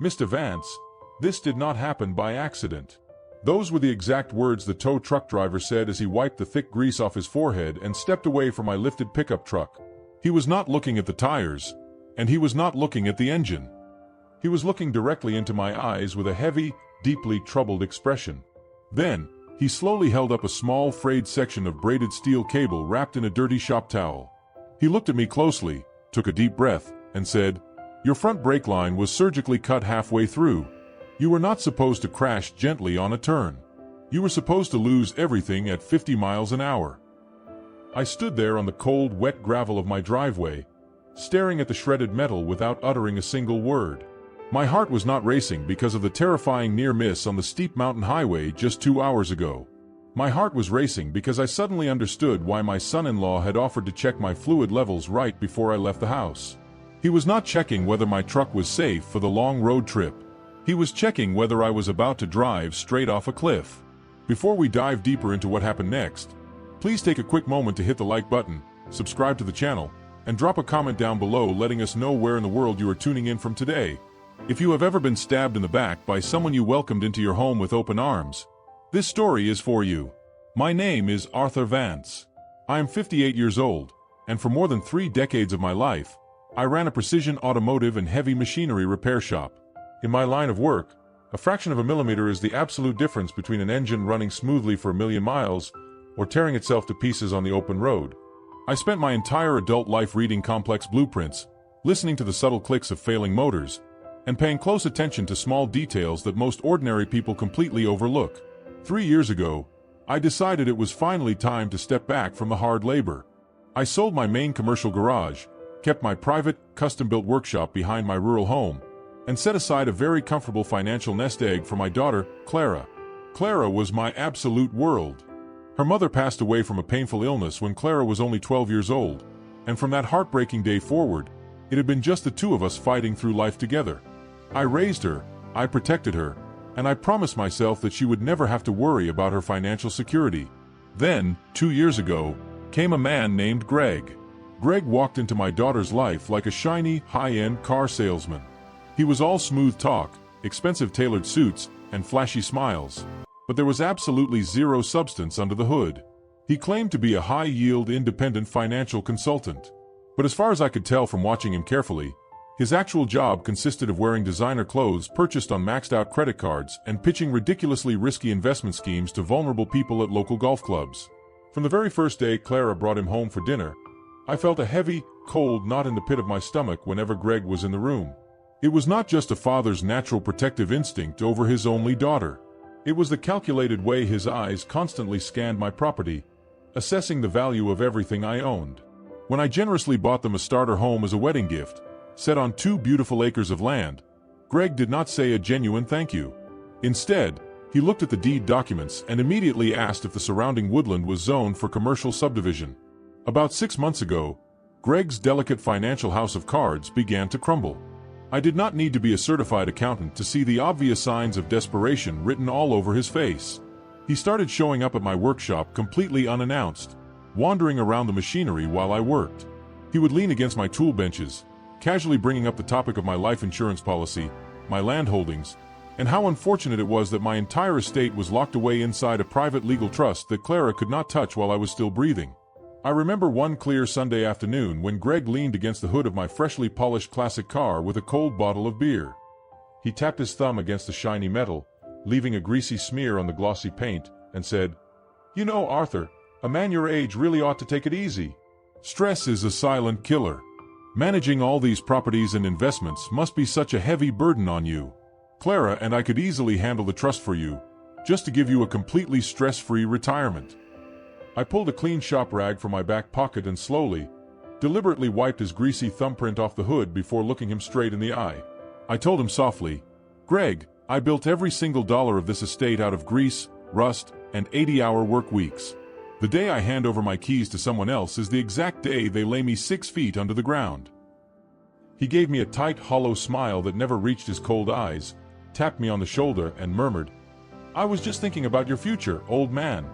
Mr. Vance, this did not happen by accident. Those were the exact words the tow truck driver said as he wiped the thick grease off his forehead and stepped away from my lifted pickup truck. He was not looking at the tires, and he was not looking at the engine. He was looking directly into my eyes with a heavy, deeply troubled expression. Then, he slowly held up a small frayed section of braided steel cable wrapped in a dirty shop towel. He looked at me closely, took a deep breath, and said, "Your front brake line was surgically cut halfway through. You were not supposed to crash gently on a turn. You were supposed to lose everything at 50 miles an hour." I stood there on the cold, wet gravel of my driveway, staring at the shredded metal without uttering a single word. My heart was not racing because of the terrifying near miss on the steep mountain highway just 2 hours ago. My heart was racing because I suddenly understood why my son-in-law had offered to check my fluid levels right before I left the house. He was not checking whether my truck was safe for the long road trip. He was checking whether I was about to drive straight off a cliff. Before we dive deeper into what happened next, please take a quick moment to hit the like button, subscribe to the channel, and drop a comment down below letting us know where in the world you are tuning in from today. If you have ever been stabbed in the back by someone you welcomed into your home with open arms, this story is for you. My name is Arthur Vance. I am 58 years old, and for more than 3 decades of my life, I ran a precision automotive and heavy machinery repair shop. In my line of work, a fraction of a millimeter is the absolute difference between an engine running smoothly for 1,000,000 miles or tearing itself to pieces on the open road. I spent my entire adult life reading complex blueprints, listening to the subtle clicks of failing motors, and paying close attention to small details that most ordinary people completely overlook. 3 years ago, I decided it was finally time to step back from the hard labor. I sold my main commercial garage, kept my private, custom-built workshop behind my rural home, and set aside a very comfortable financial nest egg for my daughter, Clara. Clara was my absolute world. Her mother passed away from a painful illness when Clara was only 12 years old, and from that heartbreaking day forward, it had been just the two of us fighting through life together. I raised her, I protected her, and I promised myself that she would never have to worry about her financial security. Then, 2 years ago, came a man named Greg. Greg walked into my daughter's life like a shiny, high-end car salesman. He was all smooth talk, expensive tailored suits, and flashy smiles. But there was absolutely zero substance under the hood. He claimed to be a high-yield independent financial consultant. But as far as I could tell from watching him carefully, his actual job consisted of wearing designer clothes purchased on maxed-out credit cards and pitching ridiculously risky investment schemes to vulnerable people at local golf clubs. From the very first day Clara brought him home for dinner, I felt a heavy, cold knot in the pit of my stomach whenever Greg was in the room. It was not just a father's natural protective instinct over his only daughter. It was the calculated way his eyes constantly scanned my property, assessing the value of everything I owned. When I generously bought them a starter home as a wedding gift, set on 2 beautiful acres of land, Greg did not say a genuine thank you. Instead, he looked at the deed documents and immediately asked if the surrounding woodland was zoned for commercial subdivision. About 6 months ago, Greg's delicate financial house of cards began to crumble. I did not need to be a certified accountant to see the obvious signs of desperation written all over his face. He started showing up at my workshop completely unannounced, wandering around the machinery while I worked. He would lean against my tool benches, casually bringing up the topic of my life insurance policy, my land holdings, and how unfortunate it was that my entire estate was locked away inside a private legal trust that Clara could not touch while I was still breathing. I remember one clear Sunday afternoon when Greg leaned against the hood of my freshly polished classic car with a cold bottle of beer. He tapped his thumb against the shiny metal, leaving a greasy smear on the glossy paint, and said, "You know, Arthur, a man your age really ought to take it easy. Stress is a silent killer. Managing all these properties and investments must be such a heavy burden on you. Clara and I could easily handle the trust for you, just to give you a completely stress-free retirement." I pulled a clean shop rag from my back pocket and slowly, deliberately wiped his greasy thumbprint off the hood before looking him straight in the eye. I told him softly, "Greg, I built every single dollar of this estate out of grease, rust, and 80-hour work weeks. The day I hand over my keys to someone else is the exact day they lay me 6 feet under the ground." He gave me a tight, hollow smile that never reached his cold eyes, tapped me on the shoulder, and murmured, "I was just thinking about your future, old man."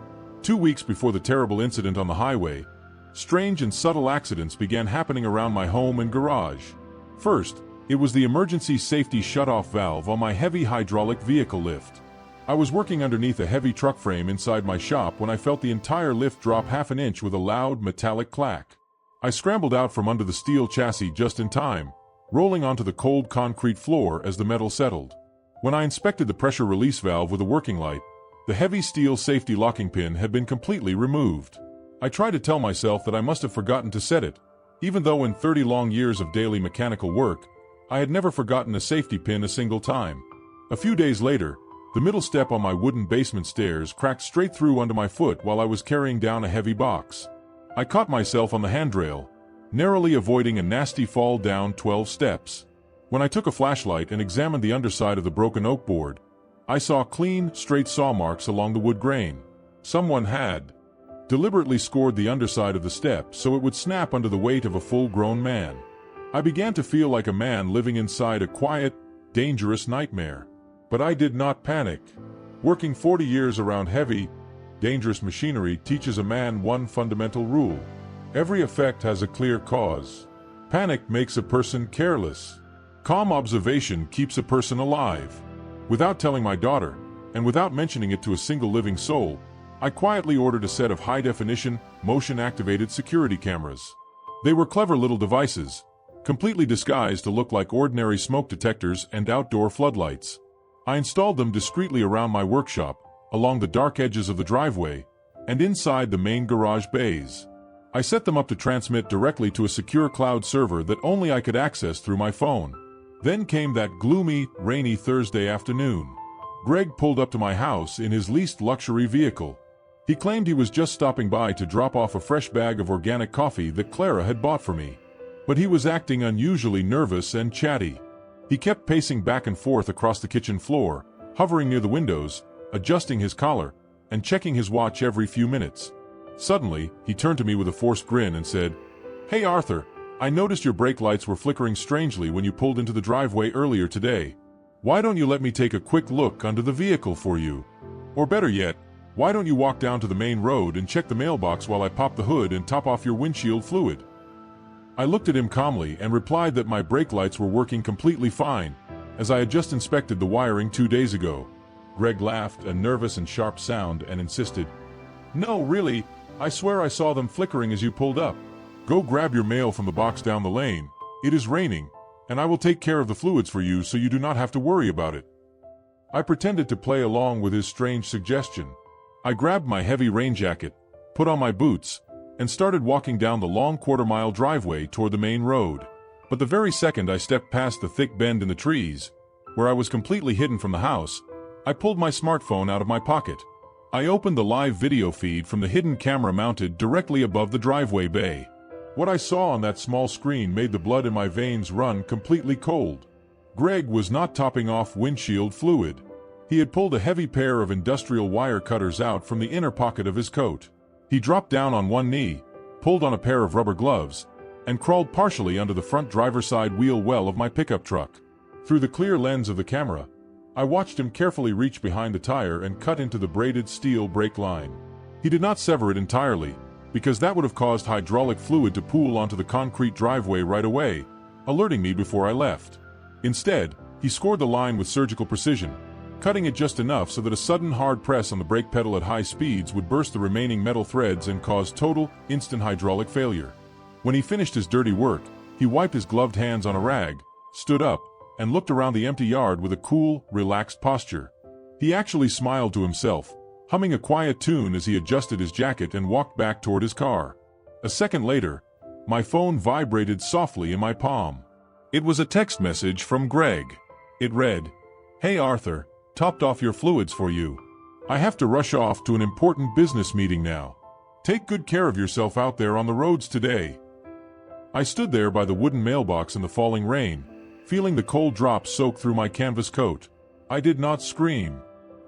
2 weeks before the terrible incident on the highway, strange and subtle accidents began happening around my home and garage. First, It was the emergency safety shutoff valve on my heavy hydraulic vehicle lift. I was working underneath a heavy truck frame inside my shop when I felt the entire lift drop half an inch with a loud metallic clack. I scrambled out from under the steel chassis just in time, rolling onto the cold concrete floor as the metal settled. When I inspected the pressure release valve with a working light, the heavy steel safety locking pin had been completely removed. I tried to tell myself that I must have forgotten to set it, even though in 30 long years of daily mechanical work, I had never forgotten a safety pin a single time. A few days later, the middle step on my wooden basement stairs cracked straight through under my foot while I was carrying down a heavy box. I caught myself on the handrail, narrowly avoiding a nasty fall down 12 steps. When I took a flashlight and examined the underside of the broken oak board, I saw clean, straight saw marks along the wood grain. Someone had deliberately scored the underside of the step so it would snap under the weight of a full-grown man. I began to feel like a man living inside a quiet, dangerous nightmare. But I did not panic. Working 40 years around heavy, dangerous machinery teaches a man one fundamental rule. Every effect has a clear cause. Panic makes a person careless. Calm observation keeps a person alive. Without telling my daughter, and without mentioning it to a single living soul, I quietly ordered a set of high-definition, motion-activated security cameras. They were clever little devices, completely disguised to look like ordinary smoke detectors and outdoor floodlights. I installed them discreetly around my workshop, along the dark edges of the driveway, and inside the main garage bays. I set them up to transmit directly to a secure cloud server that only I could access through my phone. Then came that gloomy, rainy Thursday afternoon. Greg pulled up to my house in his least luxury vehicle. He claimed he was just stopping by to drop off a fresh bag of organic coffee that Clara had bought for me. But he was acting unusually nervous and chatty. He kept pacing back and forth across the kitchen floor, hovering near the windows, adjusting his collar, and checking his watch every few minutes. Suddenly, he turned to me with a forced grin and said, "Hey Arthur, I noticed your brake lights were flickering strangely when you pulled into the driveway earlier today. Why don't you let me take a quick look under the vehicle for you? Or better yet, why don't you walk down to the main road and check the mailbox while I pop the hood and top off your windshield fluid?" I looked at him calmly and replied that my brake lights were working completely fine, as I had just inspected the wiring 2 days ago. Greg laughed, a nervous and sharp sound, and insisted, "No, really, I swear I saw them flickering as you pulled up. Go grab your mail from the box down the lane. It is raining, and I will take care of the fluids for you so you do not have to worry about it." I pretended to play along with his strange suggestion. I grabbed my heavy rain jacket, put on my boots, and started walking down the long quarter-mile driveway toward the main road. But the very second I stepped past the thick bend in the trees, where I was completely hidden from the house, I pulled my smartphone out of my pocket. I opened the live video feed from the hidden camera mounted directly above the driveway bay. What I saw on that small screen made the blood in my veins run completely cold. Greg was not topping off windshield fluid. He had pulled a heavy pair of industrial wire cutters out from the inner pocket of his coat. He dropped down on one knee, pulled on a pair of rubber gloves, and crawled partially under the front driver's side wheel well of my pickup truck. Through the clear lens of the camera, I watched him carefully reach behind the tire and cut into the braided steel brake line. He did not sever it entirely, because that would have caused hydraulic fluid to pool onto the concrete driveway right away, alerting me before I left. Instead, he scored the line with surgical precision, cutting it just enough so that a sudden hard press on the brake pedal at high speeds would burst the remaining metal threads and cause total, instant hydraulic failure. When he finished his dirty work, he wiped his gloved hands on a rag, stood up, and looked around the empty yard with a cool, relaxed posture. He actually smiled to himself, humming a quiet tune as he adjusted his jacket and walked back toward his car. A second later, my phone vibrated softly in my palm. It was a text message from Greg. It read, "Hey Arthur, topped off your fluids for you. I have to rush off to an important business meeting now. Take good care of yourself out there on the roads today." I stood there by the wooden mailbox in the falling rain, feeling the cold drops soak through my canvas coat. I did not scream.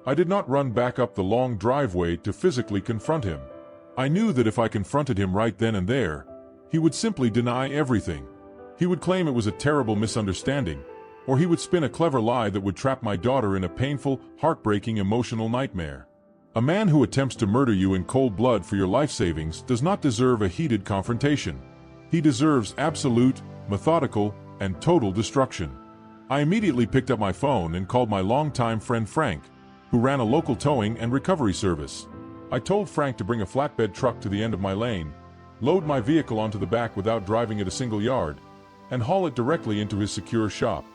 I did not run back up the long driveway to physically confront him. I knew that if I confronted him right then and there, he would simply deny everything. He would claim it was a terrible misunderstanding, or he would spin a clever lie that would trap my daughter in a painful, heartbreaking emotional nightmare. A man who attempts to murder you in cold blood for your life savings does not deserve a heated confrontation. He deserves absolute, methodical, and total destruction. I immediately picked up my phone and called my longtime friend Frank, who ran a local towing and recovery service. I told Frank to bring a flatbed truck to the end of my lane, load my vehicle onto the back without driving it a single yard, and haul it directly into his secure shop.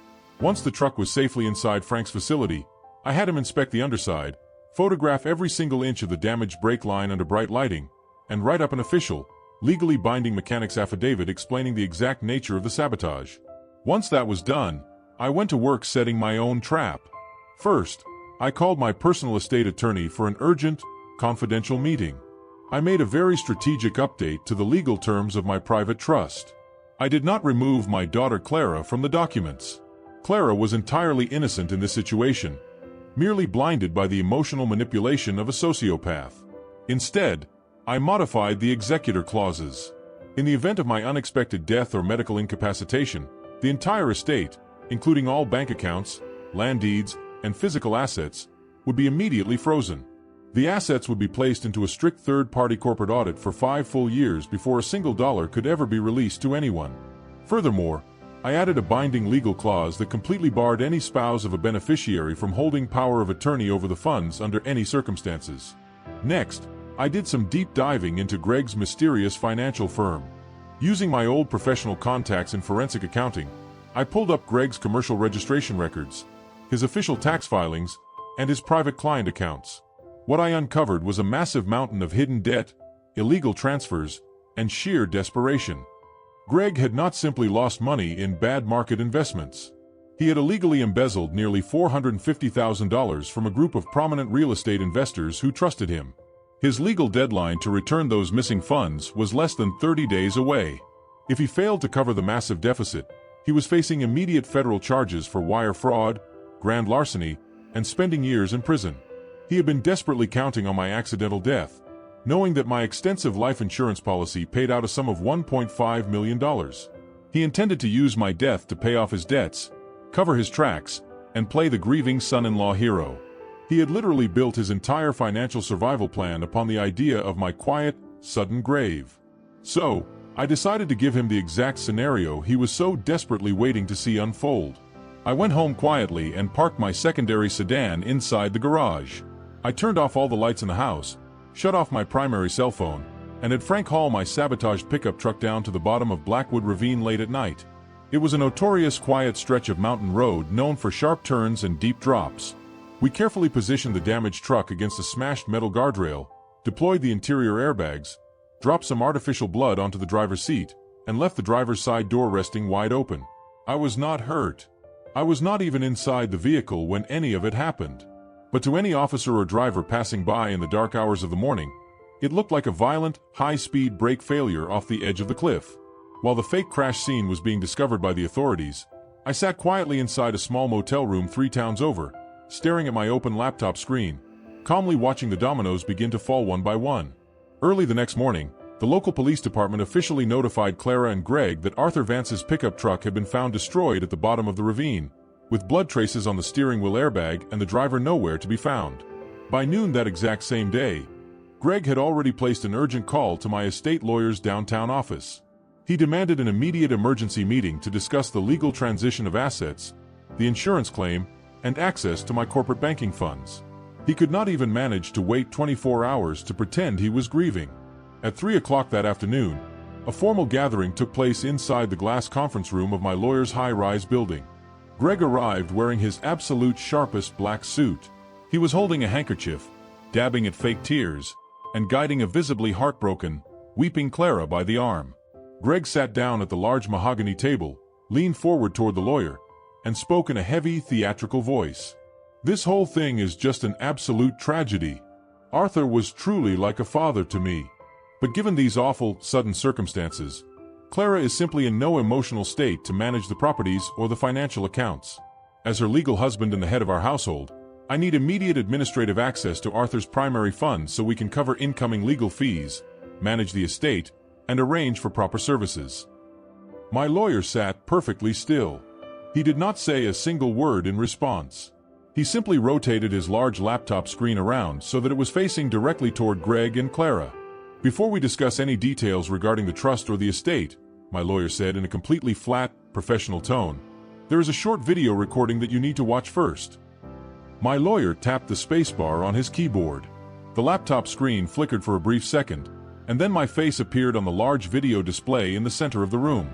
Once the truck was safely inside Frank's facility, I had him inspect the underside, photograph every single inch of the damaged brake line under bright lighting, and write up an official, legally binding mechanic's affidavit explaining the exact nature of the sabotage. Once that was done, I went to work setting my own trap. First, I called my personal estate attorney for an urgent, confidential meeting. I made a very strategic update to the legal terms of my private trust. I did not remove my daughter Clara from the documents. Clara was entirely innocent in this situation, merely blinded by the emotional manipulation of a sociopath. Instead, I modified the executor clauses. In the event of my unexpected death or medical incapacitation, the entire estate, including all bank accounts, land deeds, and physical assets, would be immediately frozen. The assets would be placed into a strict third-party corporate audit for 5 full years before a single dollar could ever be released to anyone. Furthermore, I added a binding legal clause that completely barred any spouse of a beneficiary from holding power of attorney over the funds under any circumstances. Next, I did some deep diving into Greg's mysterious financial firm. Using my old professional contacts in forensic accounting, I pulled up Greg's commercial registration records, his official tax filings, and his private client accounts. What I uncovered was a massive mountain of hidden debt, illegal transfers, and sheer desperation. Greg had not simply lost money in bad market investments. He had illegally embezzled nearly $450,000 from a group of prominent real estate investors who trusted him. His legal deadline to return those missing funds was less than 30 days away. If he failed to cover the massive deficit, he was facing immediate federal charges for wire fraud, grand larceny, and spending years in prison. He had been desperately counting on my accidental death, knowing that my extensive life insurance policy paid out a sum of $1.5 million. He intended to use my death to pay off his debts, cover his tracks, and play the grieving son-in-law hero. He had literally built his entire financial survival plan upon the idea of my quiet, sudden grave. So, I decided to give him the exact scenario he was so desperately waiting to see unfold. I went home quietly and parked my secondary sedan inside the garage. I turned off all the lights in the house, shut off my primary cell phone, and had Frank haul my sabotaged pickup truck down to the bottom of Blackwood Ravine late at night. It was a notorious quiet stretch of mountain road known for sharp turns and deep drops. We carefully positioned the damaged truck against a smashed metal guardrail, deployed the interior airbags, dropped some artificial blood onto the driver's seat, and left the driver's side door resting wide open. I was not hurt. I was not even inside the vehicle when any of it happened. But to any officer or driver passing by in the dark hours of the morning, it looked like a violent, high-speed brake failure off the edge of the cliff. While the fake crash scene was being discovered by the authorities, I sat quietly inside a small motel room 3 towns over, staring at my open laptop screen, calmly watching the dominoes begin to fall one by one. Early the next morning, the local police department officially notified Clara and Greg that Arthur Vance's pickup truck had been found destroyed at the bottom of the ravine, with blood traces on the steering wheel airbag and the driver nowhere to be found. By noon that exact same day, Greg had already placed an urgent call to my estate lawyer's downtown office. He demanded an immediate emergency meeting to discuss the legal transition of assets, the insurance claim, and access to my corporate banking funds. He could not even manage to wait 24 hours to pretend he was grieving. At 3 o'clock that afternoon, a formal gathering took place inside the glass conference room of my lawyer's high-rise building. Greg arrived wearing his absolute sharpest black suit. He was holding a handkerchief, dabbing at fake tears, and guiding a visibly heartbroken, weeping Clara by the arm. Greg sat down at the large mahogany table, leaned forward toward the lawyer, and spoke in a heavy, theatrical voice. "This whole thing is just an absolute tragedy. Arthur was truly like a father to me. But given these awful, sudden circumstances, Clara is simply in no emotional state to manage the properties or the financial accounts. As her legal husband and the head of our household, I need immediate administrative access to Arthur's primary funds so we can cover incoming legal fees, manage the estate, and arrange for proper services." My lawyer sat perfectly still. He did not say a single word in response. He simply rotated his large laptop screen around so that it was facing directly toward Greg and Clara. "Before we discuss any details regarding the trust or the estate," my lawyer said in a completely flat, professional tone, "There is a short video recording that you need to watch first." My lawyer tapped the spacebar on his keyboard. The laptop screen flickered for a brief second, and then my face appeared on the large video display in the center of the room.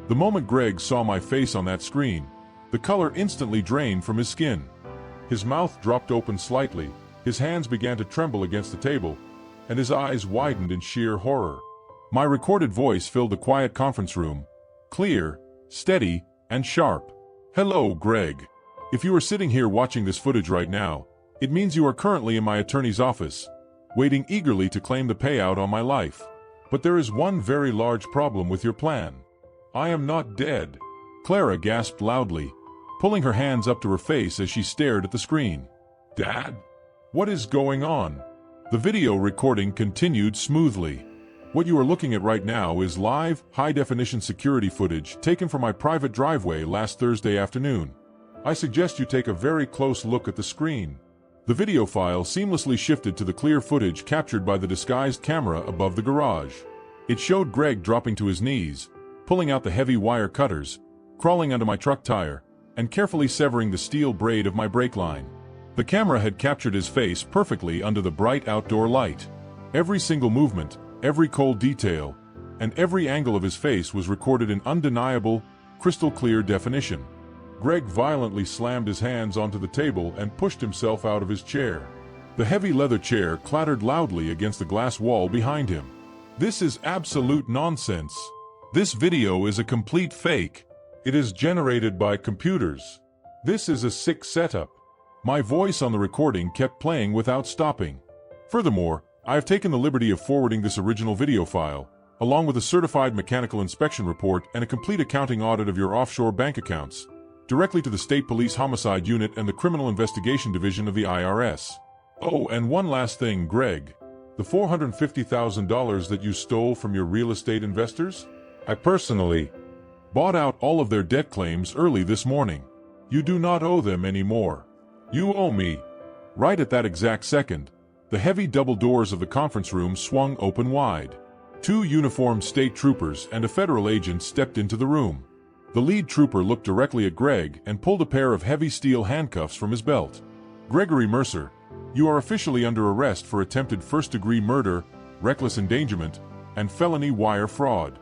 The moment Greg saw my face on that screen, the color instantly drained from his skin. His mouth dropped open slightly, his hands began to tremble against the table, and his eyes widened in sheer horror. My recorded voice filled the quiet conference room, clear, steady, and sharp. "Hello, Greg. If you are sitting here watching this footage right now, it means you are currently in my attorney's office, waiting eagerly to claim the payout on my life. But there is one very large problem with your plan. I am not dead." Clara gasped loudly, pulling her hands up to her face as she stared at the screen. "Dad? What is going on?" The video recording continued smoothly. "What you are looking at right now is live, high-definition security footage taken from my private driveway last Thursday afternoon. I suggest you take a very close look at the screen." The video file seamlessly shifted to the clear footage captured by the disguised camera above the garage. It showed Greg dropping to his knees, pulling out the heavy wire cutters, crawling under my truck tire, and carefully severing the steel braid of my brake line. The camera had captured his face perfectly under the bright outdoor light. Every single movement, every cold detail, and every angle of his face was recorded in undeniable, crystal-clear definition. Greg violently slammed his hands onto the table and pushed himself out of his chair. The heavy leather chair clattered loudly against the glass wall behind him. "This is absolute nonsense. This video is a complete fake. It is generated by computers. This is a sick setup." My voice on the recording kept playing without stopping. "Furthermore, I have taken the liberty of forwarding this original video file, along with a certified mechanical inspection report and a complete accounting audit of your offshore bank accounts, directly to the State Police Homicide Unit and the Criminal Investigation Division of the IRS. Oh, and one last thing, Greg. The $450,000 that you stole from your real estate investors? I personally bought out all of their debt claims early this morning. You do not owe them anymore. You owe me." Right at that exact second, the heavy double doors of the conference room swung open wide. Two uniformed state troopers and a federal agent stepped into the room. The lead trooper looked directly at Greg and pulled a pair of heavy steel handcuffs from his belt. "Gregory Mercer, you are officially under arrest for attempted first-degree murder, reckless endangerment, and felony wire fraud."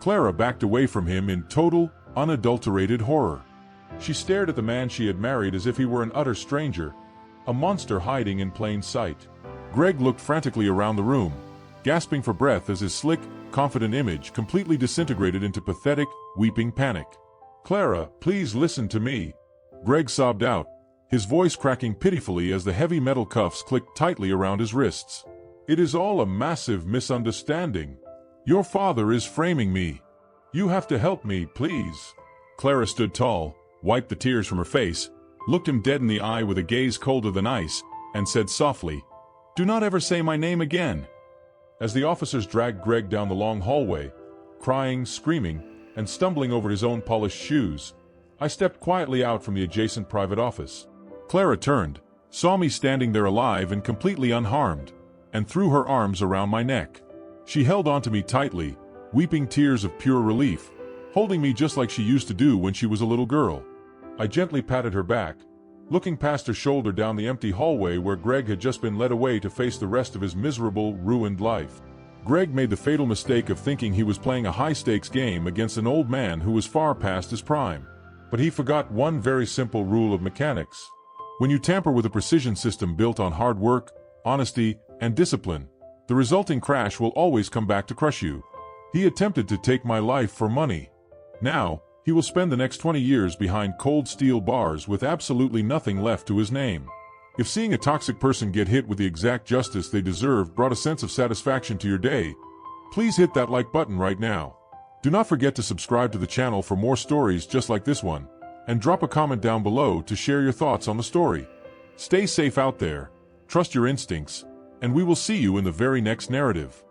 Clara backed away from him in total, unadulterated horror. She stared at the man she had married as if he were an utter stranger, a monster hiding in plain sight. Greg looked frantically around the room, gasping for breath as his slick, confident image completely disintegrated into pathetic, weeping panic. "Clara, please listen to me," Greg sobbed out, his voice cracking pitifully as the heavy metal cuffs clicked tightly around his wrists. "It is all a massive misunderstanding. Your father is framing me. You have to help me, please." Clara stood tall, wiped the tears from her face, looked him dead in the eye with a gaze colder than ice, and said softly, "Do not ever say my name again." As the officers dragged Greg down the long hallway, crying, screaming, and stumbling over his own polished shoes, I stepped quietly out from the adjacent private office. Clara turned, saw me standing there alive and completely unharmed, and threw her arms around my neck. She held onto me tightly, weeping tears of pure relief, holding me just like she used to do when she was a little girl. I gently patted her back, looking past her shoulder down the empty hallway where Greg had just been led away to face the rest of his miserable, ruined life. Greg made the fatal mistake of thinking he was playing a high-stakes game against an old man who was far past his prime. But he forgot one very simple rule of mechanics. When you tamper with a precision system built on hard work, honesty, and discipline, the resulting crash will always come back to crush you. He attempted to take my life for money. Now, he will spend the next 20 years behind cold steel bars with absolutely nothing left to his name. If seeing a toxic person get hit with the exact justice they deserve brought a sense of satisfaction to your day, please hit that like button right now. Do not forget to subscribe to the channel for more stories just like this one, and drop a comment down below to share your thoughts on the story. Stay safe out there, trust your instincts, and we will see you in the very next narrative.